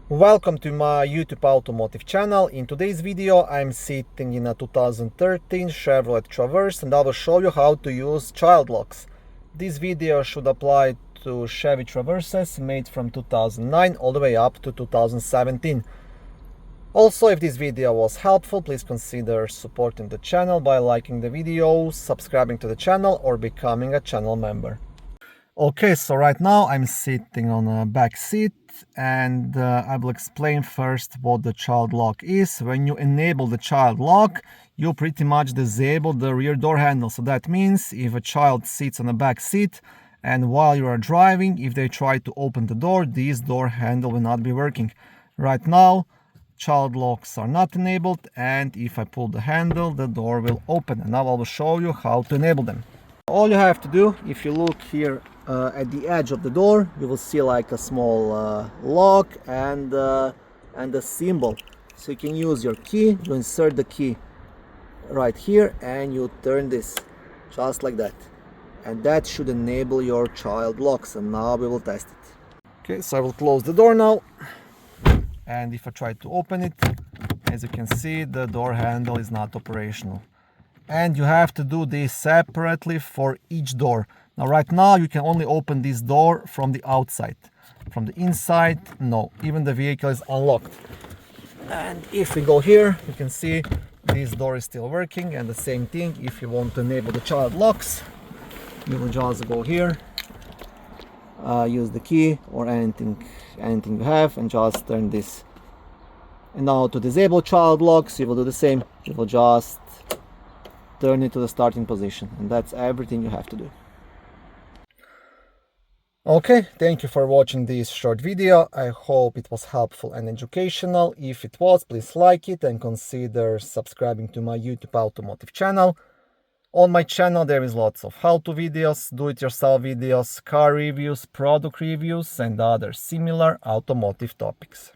Welcome to my YouTube automotive channel. In today's video I'm sitting in a 2013 Chevrolet Traverse and I will show you how to use child locks. This video should apply to Chevy Traverses made from 2009 all the way up to 2017. Also, if this video was helpful, please consider supporting the channel by liking the video, subscribing to the channel or becoming a channel member. Okay, so right now I'm sitting on a back seat and I will explain first what the child lock is. When you enable the child lock, you pretty much disable the rear door handle. So that means if a child sits on the back seat and while you are driving, if they try to open the door, this door handle will not be working. Right now, child locks are not enabled, and if I pull the handle, the door will open. And now I will show you how to enable them. All you have to do, if you look here at the edge of the door, you will see like a small lock and a symbol. So you can use your key, you insert the key right here and you turn this just like that. And that should enable your child locks, and now we will test it. Okay, so I will close the door now. And if I try to open it, as you can see, the door handle is not operational. And you have to do this separately for each door. Now right now you can only open this door from the outside. From the inside, no, even the vehicle is unlocked. And if we go here, you can see this door is still working. And the same thing, if you want to enable the child locks, you will just go here, use the key or anything you have and just turn this. And now to disable child locks, you will do the same. You will just turn it to the starting position, and that's everything you have to do. Okay, thank you for watching this short video. I hope it was helpful and educational. If it was, please like it and consider subscribing to my YouTube automotive channel. On my channel there is lots of how-to videos, do-it-yourself videos, car reviews, product reviews and other similar automotive topics.